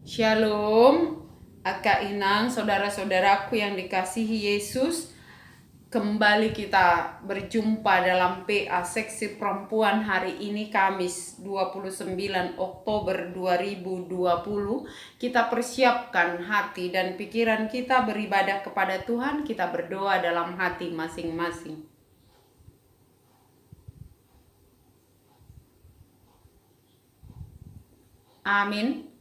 Shalom, Kak Inang, saudara-saudaraku yang dikasihi Yesus. Kembali kita berjumpa dalam PA Seksi Perempuan hari ini Kamis 29 Oktober 2020. Kita persiapkan hati dan pikiran kita beribadah kepada Tuhan. Kita berdoa dalam hati masing-masing. Amin.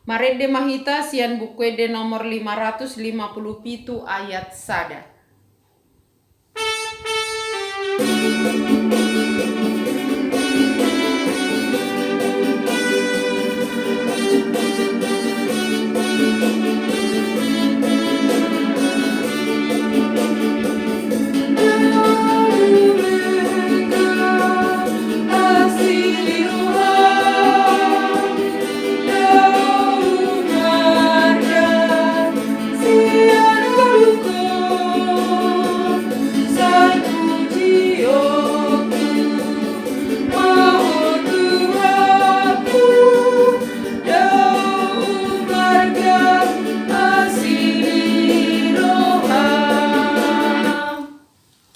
Marede mahita sian bukwede nomor 557 ayat sada.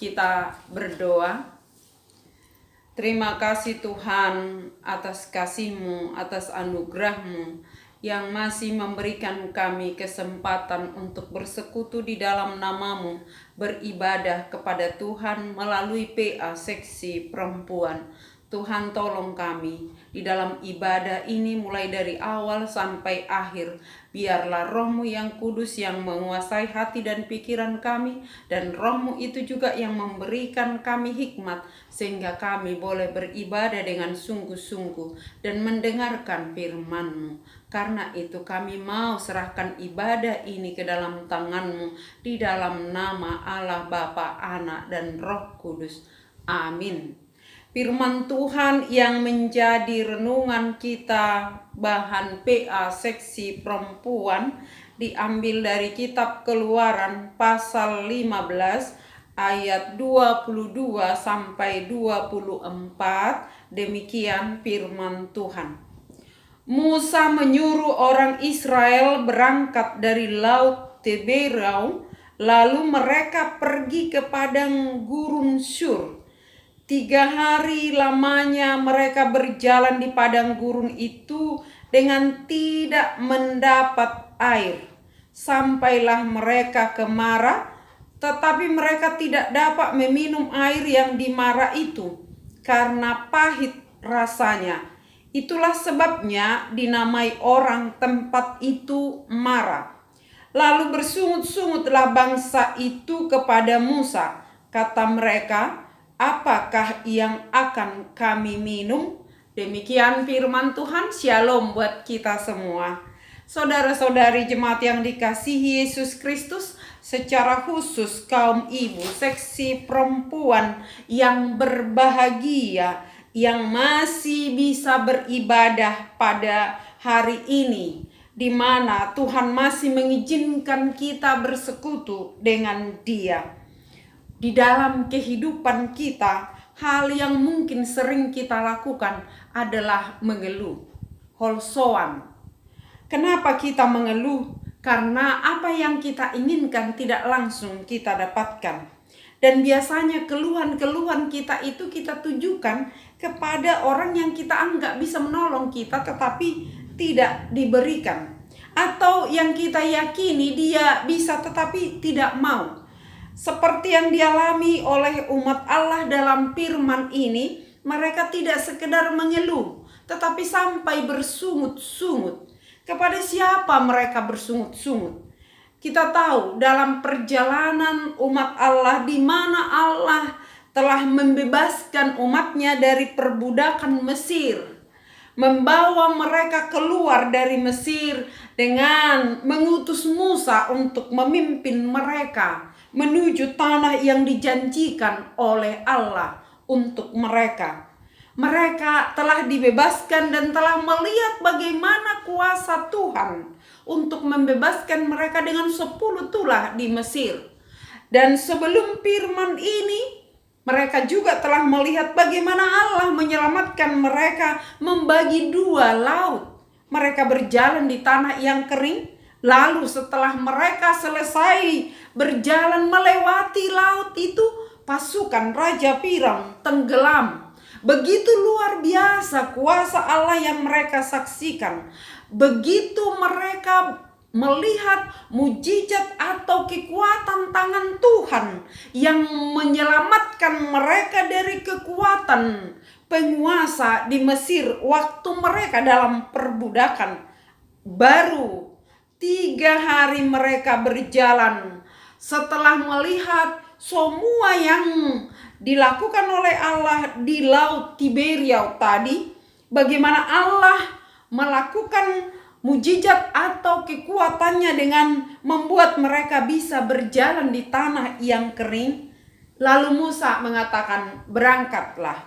Kita berdoa. Terima kasih Tuhan atas kasih-Mu, atas anugerah-Mu yang masih memberikan kami kesempatan untuk bersekutu di dalam nama-Mu, beribadah kepada Tuhan melalui PA Seksi Perempuan. Tuhan tolong kami di dalam ibadah ini mulai dari awal sampai akhir. Biarlah Roh-Mu yang kudus yang menguasai hati dan pikiran kami, dan Roh-Mu itu juga yang memberikan kami hikmat sehingga kami boleh beribadah dengan sungguh-sungguh dan mendengarkan firman-Mu. Karena itu kami mau serahkan ibadah ini ke dalam tangan-Mu di dalam nama Allah Bapa, Anak dan Roh Kudus. Amin. Firman Tuhan yang menjadi renungan kita bahan PA Seksi Perempuan diambil dari kitab Keluaran pasal 15 ayat 22 sampai 24. Demikian firman Tuhan. Musa menyuruh orang Israel berangkat dari laut Teberau, lalu mereka pergi ke padang gurun Shur. 3 hari lamanya mereka berjalan di padang gurun itu dengan tidak mendapat air. Sampailah mereka ke Mara, tetapi mereka tidak dapat meminum air yang di Mara itu, karena pahit rasanya. Itulah sebabnya dinamai orang tempat itu Mara. Lalu bersungut-sungutlah bangsa itu kepada Musa. Kata mereka, apakah yang akan kami minum? Demikian firman Tuhan. Shalom buat kita semua. Saudara-saudari jemaat yang dikasihi Yesus Kristus, secara khusus kaum ibu seksi perempuan yang berbahagia, yang masih bisa beribadah pada hari ini, di mana Tuhan masih mengizinkan kita bersekutu dengan Dia. Di dalam kehidupan kita, hal yang mungkin sering kita lakukan adalah mengeluh, holsoan. Kenapa kita mengeluh? Karena apa yang kita inginkan tidak langsung kita dapatkan. Dan biasanya keluhan-keluhan kita itu kita tujukan kepada orang yang kita anggap bisa menolong kita tetapi tidak diberikan. Atau yang kita yakini dia bisa tetapi tidak mau. Seperti yang dialami oleh umat Allah dalam firman ini, mereka tidak sekedar mengeluh, tetapi sampai bersungut-sungut. Kepada siapa mereka bersungut-sungut? Kita tahu dalam perjalanan umat Allah, di mana Allah telah membebaskan umatnya dari perbudakan Mesir, membawa mereka keluar dari Mesir dengan mengutus Musa untuk memimpin mereka menuju tanah yang dijanjikan oleh Allah untuk mereka. Mereka telah dibebaskan dan telah melihat bagaimana kuasa Tuhan untuk membebaskan mereka dengan 10 tulah di Mesir. Dan sebelum firman ini, mereka juga telah melihat bagaimana Allah menyelamatkan mereka membagi 2 laut. mereka berjalan di tanah yang kering. Lalu setelah mereka selesai berjalan melewati laut itu, pasukan Raja Firaun tenggelam. Begitu luar biasa kuasa Allah yang mereka saksikan. Begitu mereka melihat mujizat atau kekuatan tangan Tuhan yang menyelamatkan mereka dari kekuatan penguasa di Mesir waktu mereka dalam perbudakan. Baru 3 hari mereka berjalan setelah melihat semua yang dilakukan oleh Allah di Laut Tiberia tadi, bagaimana Allah melakukan mujizat atau kekuatannya dengan membuat mereka bisa berjalan di tanah yang kering. Lalu Musa mengatakan, berangkatlah.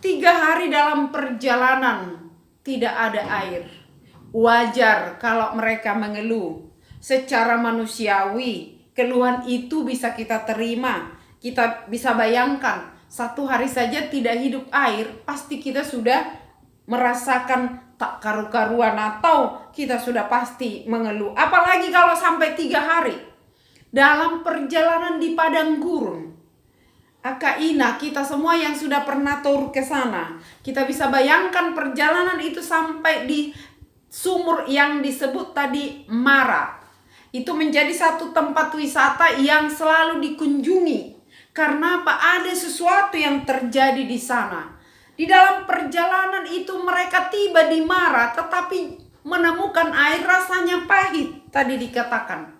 3 hari dalam perjalanan tidak ada air. Wajar kalau mereka mengeluh. Secara manusiawi, keluhan itu bisa kita terima. Kita bisa bayangkan, 1 hari saja tidak hidup air, pasti kita sudah merasakan tak karu-karuan atau kita sudah pasti mengeluh. Apalagi kalau sampai 3 hari dalam perjalanan di padang gurun. Akaina, kita semua yang sudah pernah tur ke sana, kita bisa bayangkan perjalanan itu sampai di sumur yang disebut tadi Mara. Itu menjadi satu tempat wisata yang selalu dikunjungi. Karena apa? Ada sesuatu yang terjadi di sana. Di dalam perjalanan itu mereka tiba di Mara, tetapi menemukan air rasanya pahit, tadi dikatakan.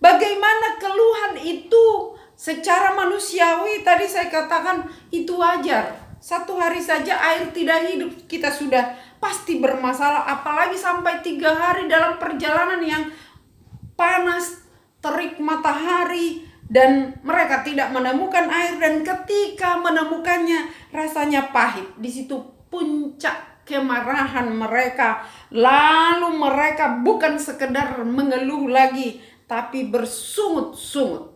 Bagaimana keluhan itu secara manusiawi, tadi saya katakan itu wajar. 1 hari saja air tidak hidup, kita sudah pasti bermasalah. Apalagi sampai 3 hari dalam perjalanan yang panas, terik matahari, dan mereka tidak menemukan air, dan ketika menemukannya rasanya pahit. Di situ puncak kemarahan mereka. Lalu mereka bukan sekedar mengeluh lagi, tapi bersungut-sungut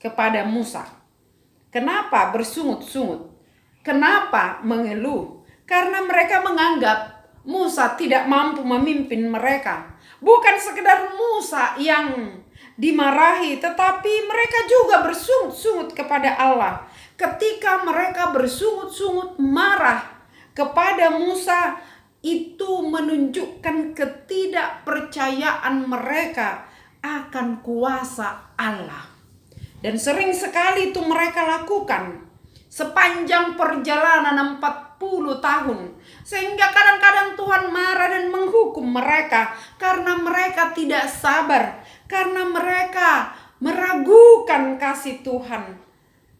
kepada Musa. Kenapa bersungut-sungut? Kenapa mengeluh? Karena mereka menganggap Musa tidak mampu memimpin mereka. Bukan sekedar Musa yang dimarahi, tetapi mereka juga bersungut-sungut kepada Allah. Ketika mereka bersungut-sungut marah kepada Musa, itu menunjukkan ketidakpercayaan mereka akan kuasa Allah. Dan sering sekali itu mereka lakukan sepanjang perjalanan 40 tahun. Sehingga kadang-kadang Tuhan marah dan menghukum mereka karena mereka tidak sabar, karena mereka meragukan kasih Tuhan.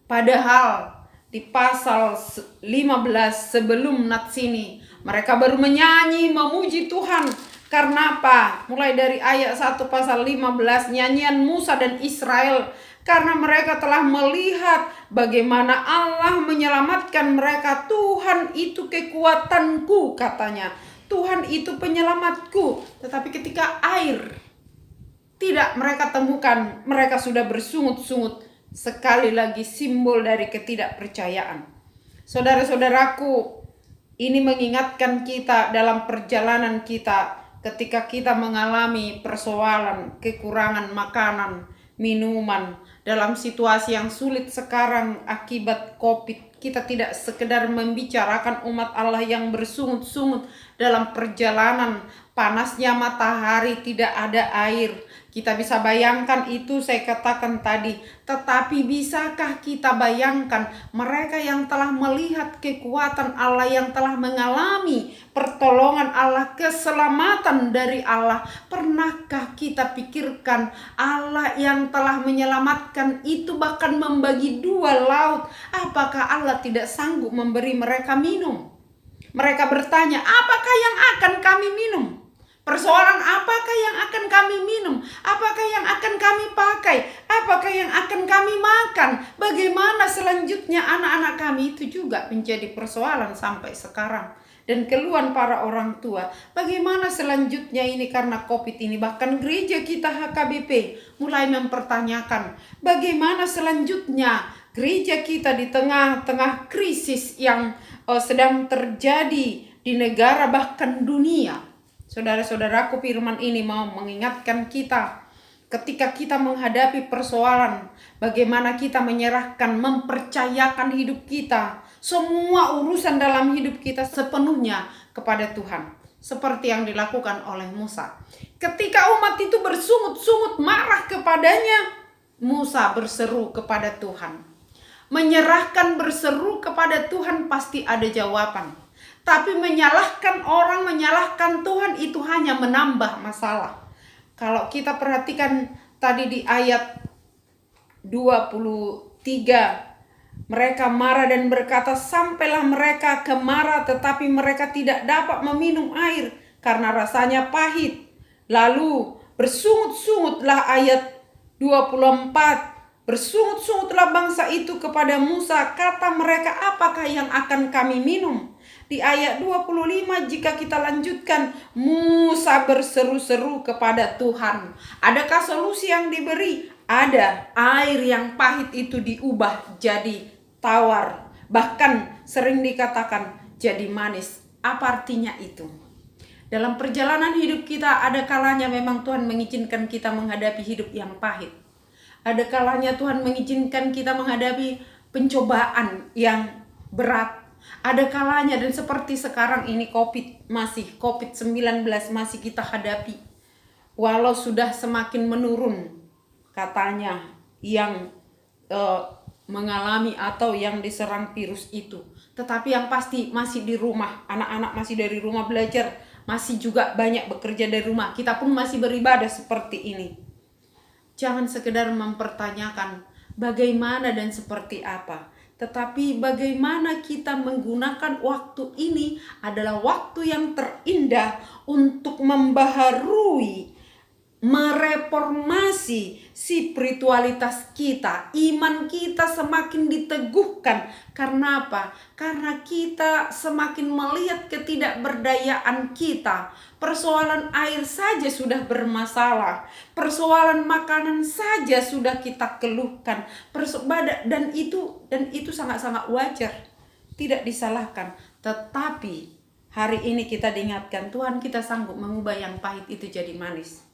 Padahal di pasal 15 sebelum nats ini mereka baru menyanyi memuji Tuhan. Karena apa? Mulai dari ayat 1 pasal 15, nyanyian Musa dan Israel. Karena mereka telah melihat bagaimana Allah menyelamatkan mereka. Tuhan itu kekuatanku, katanya. Tuhan itu penyelamatku. Tetapi ketika air tidak mereka temukan, mereka sudah bersungut-sungut. Sekali lagi simbol dari ketidakpercayaan. Saudara-saudaraku, ini mengingatkan kita dalam perjalanan kita ketika kita mengalami persoalan, kekurangan makanan, minuman, dalam situasi yang sulit sekarang akibat COVID. Kita tidak sekedar membicarakan umat Allah yang bersungut-sungut dalam perjalanan, panasnya matahari, tidak ada air. Kita bisa bayangkan itu, saya katakan tadi. Tetapi bisakah kita bayangkan mereka yang telah melihat kekuatan Allah, yang telah mengalami pertolongan Allah, keselamatan dari Allah. Pernahkah kita pikirkan Allah yang telah menyelamatkan itu bahkan membagi 2 laut? Apakah Allah tidak sanggup memberi mereka minum? Mereka bertanya, apakah yang akan kami minum? Persoalan apakah yang akan kami minum? Apakah yang akan kami pakai? Apakah yang akan kami makan? Bagaimana selanjutnya anak-anak kami? Itu juga menjadi persoalan sampai sekarang. Dan keluhan para orang tua, bagaimana selanjutnya ini karena COVID ini? Bahkan gereja kita HKBP mulai mempertanyakan, bagaimana selanjutnya gereja kita di tengah-tengah krisis yang sedang terjadi di negara bahkan dunia. Saudara-saudaraku, firman ini mau mengingatkan kita ketika kita menghadapi persoalan, bagaimana kita menyerahkan, mempercayakan hidup kita, semua urusan dalam hidup kita sepenuhnya kepada Tuhan. Seperti yang dilakukan oleh Musa. Ketika umat itu bersungut-sungut marah kepadanya, Musa berseru kepada Tuhan. Menyerahkan, berseru kepada Tuhan pasti ada jawaban. Tapi menyalahkan orang, menyalahkan Tuhan itu hanya menambah masalah. Kalau kita perhatikan tadi di ayat 23, mereka marah dan berkata, sampailah mereka ke Mara, tetapi mereka tidak dapat meminum air karena rasanya pahit. Lalu bersungut-sungutlah ayat 24. Bersungut-sungutlah bangsa itu kepada Musa, kata mereka, apakah yang akan kami minum? Di ayat 25 jika kita lanjutkan, Musa berseru-seru kepada Tuhan. Adakah solusi yang diberi? Ada. Air yang pahit itu diubah jadi tawar. Bahkan sering dikatakan jadi manis. Apa artinya itu? Dalam perjalanan hidup kita ada kalanya memang Tuhan mengizinkan kita menghadapi hidup yang pahit. Ada kalanya Tuhan mengizinkan kita menghadapi pencobaan yang berat. Ada kalanya, dan seperti sekarang ini COVID-19 masih kita hadapi. Walau sudah semakin menurun katanya yang mengalami atau yang diserang virus itu. Tetapi yang pasti masih di rumah, anak-anak masih dari rumah belajar, masih juga banyak bekerja dari rumah. Kita pun masih beribadah seperti ini. Jangan sekedar mempertanyakan bagaimana dan seperti apa. Tetapi bagaimana kita menggunakan waktu ini adalah waktu yang terindah untuk membaharui, mereformasi spiritualitas kita. Iman kita semakin diteguhkan. Karena apa? Karena kita semakin melihat ketidakberdayaan kita. Persoalan air saja sudah bermasalah. Persoalan makanan saja sudah kita keluhkan. Dan itu sangat-sangat wajar. Tidak disalahkan. Tetapi hari ini kita diingatkan, Tuhan kita sanggup mengubah yang pahit itu jadi manis.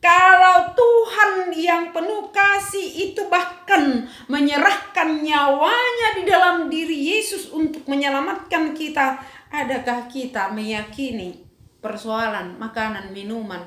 Kalau Tuhan yang penuh kasih itu bahkan menyerahkan nyawanya di dalam diri Yesus untuk menyelamatkan kita, adakah kita meyakini persoalan makanan, minuman,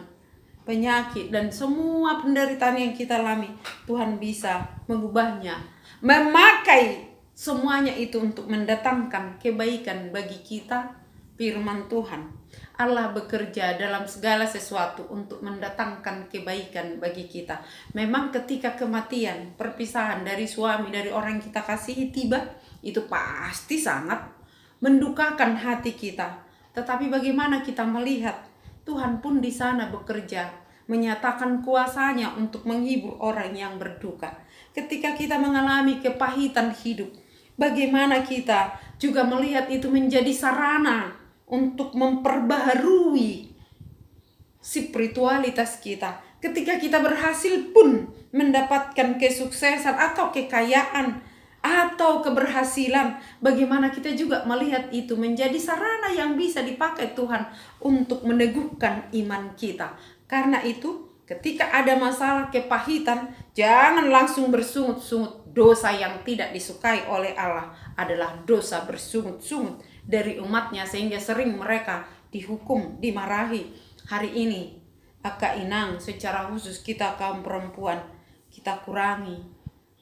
penyakit, dan semua penderitaan yang kita alami, Tuhan bisa mengubahnya, memakai semuanya itu untuk mendatangkan kebaikan bagi kita? Firman Tuhan, Allah bekerja dalam segala sesuatu untuk mendatangkan kebaikan bagi kita. Memang ketika kematian, perpisahan dari suami, dari orang yang kita kasihi tiba, itu pasti sangat mendukakan hati kita. Tetapi bagaimana kita melihat Tuhan pun di sana bekerja, menyatakan kuasanya untuk menghibur orang yang berduka. Ketika kita mengalami kepahitan hidup, bagaimana kita juga melihat itu menjadi sarana untuk memperbaharui spiritualitas kita. Ketika kita berhasil pun mendapatkan kesuksesan atau kekayaan atau keberhasilan, bagaimana kita juga melihat itu menjadi sarana yang bisa dipakai Tuhan untuk meneguhkan iman kita. Karena itu, ketika ada masalah kepahitan, jangan langsung bersungut-sungut. Dosa yang tidak disukai oleh Allah adalah dosa bersungut-sungut dari umatnya, sehingga sering mereka dihukum, dimarahi. Hari ini Kak Inang, secara khusus kita kaum perempuan, kita kurangi.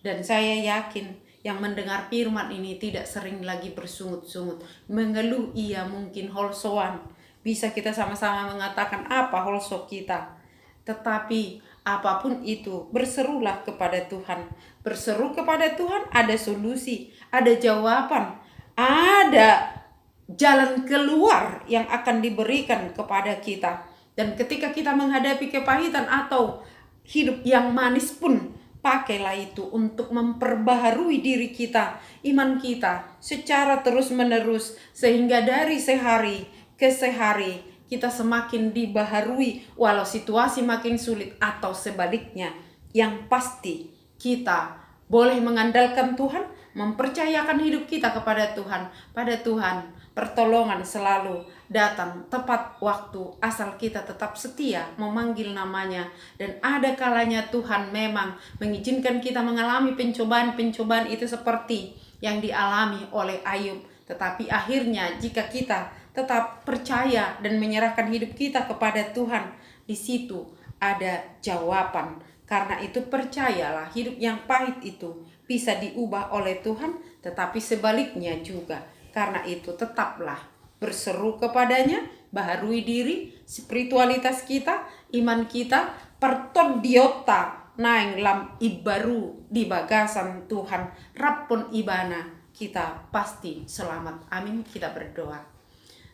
Dan saya yakin yang mendengar firman ini tidak sering lagi bersungut-sungut, mengeluh. Iya, mungkin holsoan, bisa kita sama-sama mengatakan apa holso kita. Tetapi apapun itu, berserulah kepada Tuhan. Berseru kepada Tuhan, ada solusi, ada jawaban, ada jalan keluar yang akan diberikan kepada kita. Dan ketika kita menghadapi kepahitan atau hidup yang manis pun, pakailah itu untuk memperbaharui diri kita, iman kita secara terus-menerus, sehingga dari sehari ke sehari kita semakin dibaharui walau situasi makin sulit atau sebaliknya. Yang pasti kita boleh mengandalkan Tuhan mempercayakan hidup kita kepada Tuhan. Pada Tuhan, pertolongan selalu datang tepat waktu asal kita tetap setia memanggil namanya. Dan ada kalanya Tuhan memang mengizinkan kita mengalami pencobaan-pencobaan itu seperti yang dialami oleh Ayub. Tetapi akhirnya jika kita tetap percaya dan menyerahkan hidup kita kepada Tuhan, di situ ada jawaban. Karena itu percayalah, hidup yang pahit itu bisa diubah oleh Tuhan, tetapi sebaliknya juga. Karena itu tetaplah berseru kepadanya, baharui diri, spiritualitas kita, iman kita, pertodiota naing lam ibaru di bagasan Tuhan, rapun ibana, kita pasti selamat. Amin. Kita berdoa.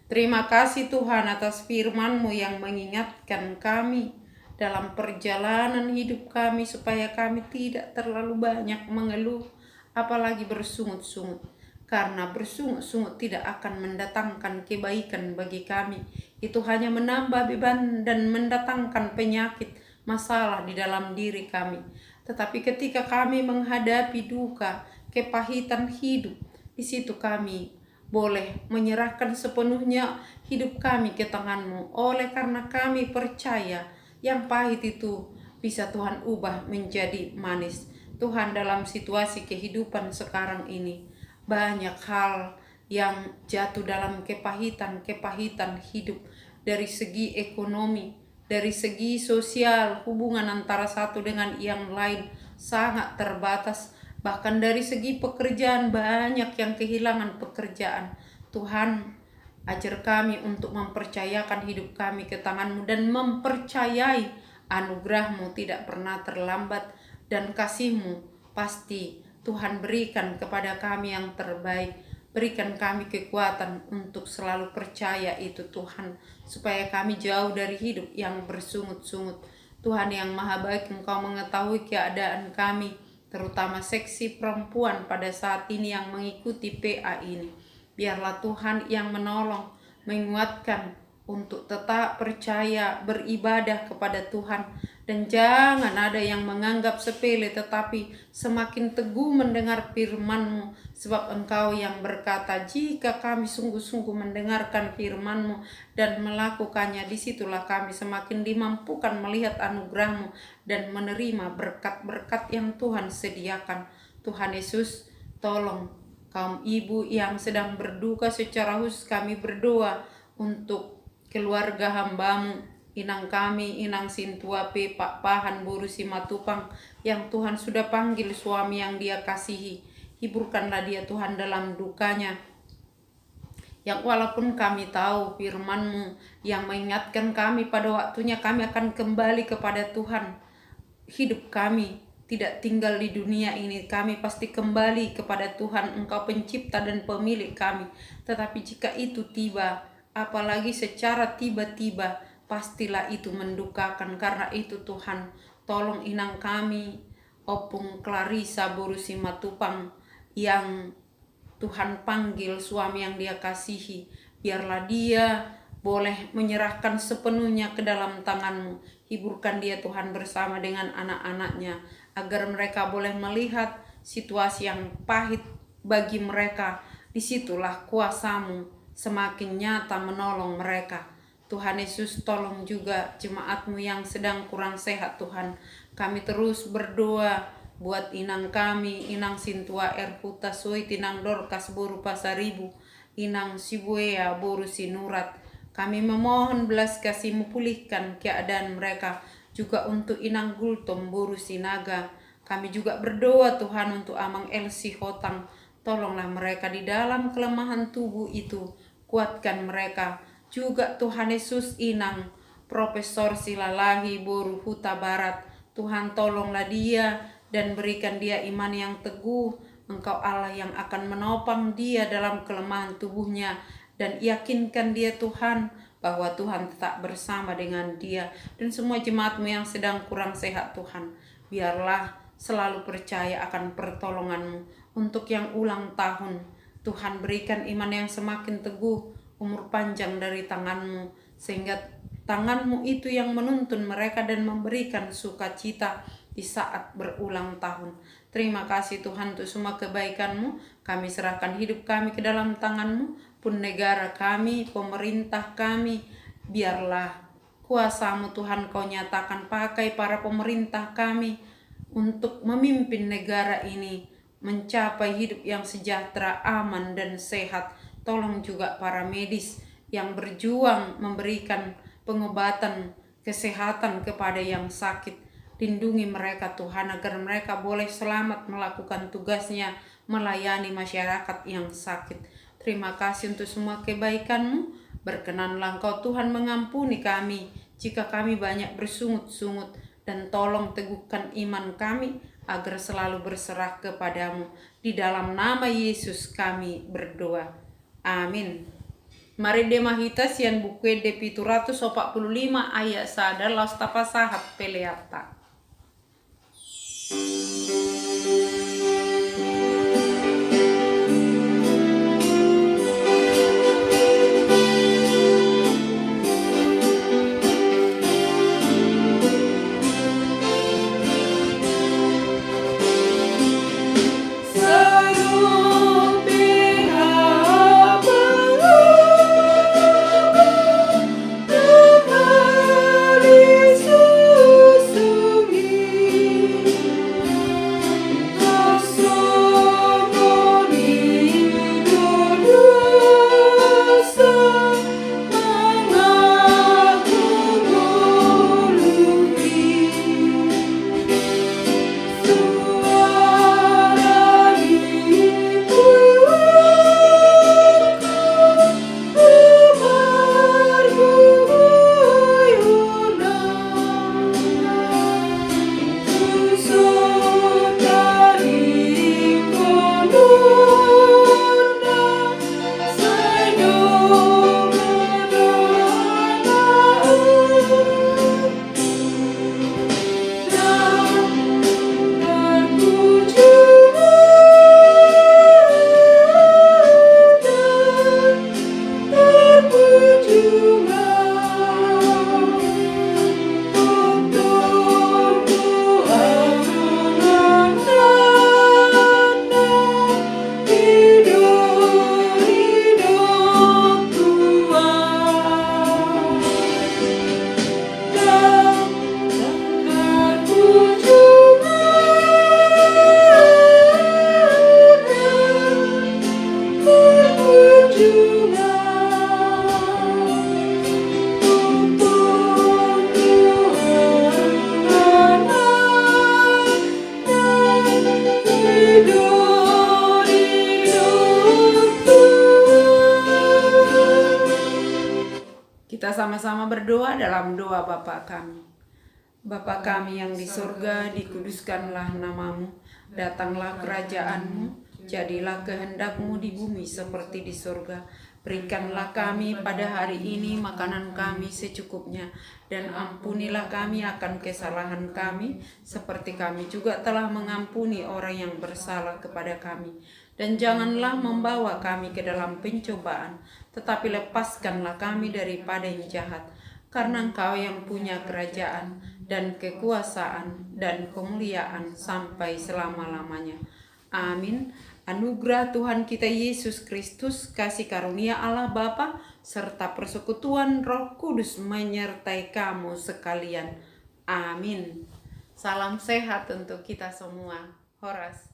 Terima kasih Tuhan atas firman-Mu yang mengingatkan kami dalam perjalanan hidup kami supaya kami tidak terlalu banyak mengeluh, apalagi bersungut-sungut. Karena bersungut-sungut tidak akan mendatangkan kebaikan bagi kami. Itu hanya menambah beban dan mendatangkan penyakit, masalah di dalam diri kami. Tetapi ketika kami menghadapi duka, kepahitan hidup, di situ kami boleh menyerahkan sepenuhnya hidup kami ke tangan-Mu. Oleh karena kami percaya yang pahit itu bisa Tuhan ubah menjadi manis. Tuhan, dalam situasi kehidupan sekarang ini, banyak hal yang jatuh dalam kepahitan hidup. Dari segi ekonomi, dari segi sosial, hubungan antara satu dengan yang lain sangat terbatas. Bahkan dari segi pekerjaan, banyak yang kehilangan pekerjaan. Tuhan, ajar kami untuk mempercayakan hidup kami ke tangan-Mu dan mempercayai anugerah-Mu tidak pernah terlambat, dan kasih-Mu pasti Tuhan berikan kepada kami yang terbaik. Berikan kami kekuatan untuk selalu percaya itu Tuhan, supaya kami jauh dari hidup yang bersungut-sungut. Tuhan yang Maha Baik, Engkau mengetahui keadaan kami, terutama seksi perempuan pada saat ini yang mengikuti PA ini. Biarlah Tuhan yang menolong, menguatkan untuk tetap percaya, beribadah kepada Tuhan. Dan jangan ada yang menganggap sepele, tetapi semakin teguh mendengar firman-Mu. Sebab Engkau yang berkata, jika kami sungguh-sungguh mendengarkan firman-Mu dan melakukannya, disitulah kami semakin dimampukan melihat anugerah-Mu dan menerima berkat-berkat yang Tuhan sediakan. Tuhan Yesus, tolong kaum ibu yang sedang berduka secara khusus, kami berdoa untuk keluarga hamba-Mu, inang kami, inang Sintuape, Pak Pahan, Boru Simatupang, yang Tuhan sudah panggil suami yang Dia kasihi. Hiburkanlah dia Tuhan dalam dukanya. Yang walaupun kami tahu firman-Mu yang mengingatkan kami pada waktunya kami akan kembali kepada Tuhan. Hidup kami tidak tinggal di dunia ini, kami pasti kembali kepada Tuhan, Engkau pencipta dan pemilik kami. Tetapi jika itu tiba, apalagi secara tiba-tiba, pastilah itu mendukakan. Karena itu Tuhan, tolong inang kami, Opung Clarissa Boru Simatupang, yang Tuhan panggil suami yang Dia kasihi. Biarlah dia boleh menyerahkan sepenuhnya ke dalam tangan-Mu. Hiburkan dia Tuhan bersama dengan anak-anaknya, agar mereka boleh melihat situasi yang pahit bagi mereka. Disitulah kuasa-Mu semakin nyata menolong mereka. Tuhan Yesus, tolong juga jemaat-Mu yang sedang kurang sehat Tuhan. Kami terus berdoa buat inang kami, inang Sintua Erhuta Soit, inang Dorcas Boru Pasaribu, inang Sibuea Boru Sinurat. Kami memohon belas kasih-Mu pulihkan keadaan mereka. Juga untuk inang Gultom Boru Sinaga. Kami juga berdoa Tuhan untuk Amang Elsi Hotang. Tolonglah mereka di dalam kelemahan tubuh itu. Kuatkan mereka. Juga Tuhan Yesus, inang Profesor Silalahi Boru Huta Barat. Tuhan, tolonglah dia dan berikan dia iman yang teguh. Engkau Allah yang akan menopang dia dalam kelemahan tubuhnya, dan yakinkan dia Tuhan bahwa Tuhan tetap bersama dengan dia. Dan semua jemaat-Mu yang sedang kurang sehat Tuhan, biarlah selalu percaya akan pertolongan-Mu. Untuk yang ulang tahun, Tuhan berikan iman yang semakin teguh, umur panjang dari tangan-Mu, sehingga tangan-Mu itu yang menuntun mereka dan memberikan sukacita di saat berulang tahun. Terima kasih Tuhan untuk semua kebaikan-Mu. Kami serahkan hidup kami ke dalam tangan-Mu, pun negara kami, pemerintah kami, biarlah kuasa-Mu Tuhan Kau nyatakan, pakai para pemerintah kami untuk memimpin negara ini mencapai hidup yang sejahtera, aman dan sehat. Tolong juga para medis yang berjuang memberikan pengobatan kesehatan kepada yang sakit. Lindungi mereka Tuhan agar mereka boleh selamat melakukan tugasnya melayani masyarakat yang sakit. Terima kasih untuk semua kebaikan-Mu. Berkenanlah Engkau Tuhan mengampuni kami jika kami banyak bersungut-sungut, dan tolong teguhkan iman kami agar selalu berserah kepadamu. Di dalam nama Yesus kami berdoa. Amin. Mari demahita sian buku de pituratus 45 ayat sada las tapasahat peleata. Kita sama-sama berdoa dalam doa Bapa kami. Bapa kami yang di surga, dikuduskanlah namamu, datanglah kerajaan-Mu, jadilah kehendak-Mu di bumi seperti di surga. Berikanlah kami pada hari ini makanan kami secukupnya, dan ampunilah kami akan kesalahan kami, seperti kami juga telah mengampuni orang yang bersalah kepada kami. Dan janganlah membawa kami ke dalam pencobaan, tetapi lepaskanlah kami daripada yang jahat. Karena Engkau yang punya kerajaan dan kekuasaan dan kemuliaan sampai selama-lamanya. Amin. Anugerah Tuhan kita Yesus Kristus, kasih karunia Allah Bapa, serta persekutuan Roh Kudus menyertai kamu sekalian. Amin. Salam sehat untuk kita semua. Horas.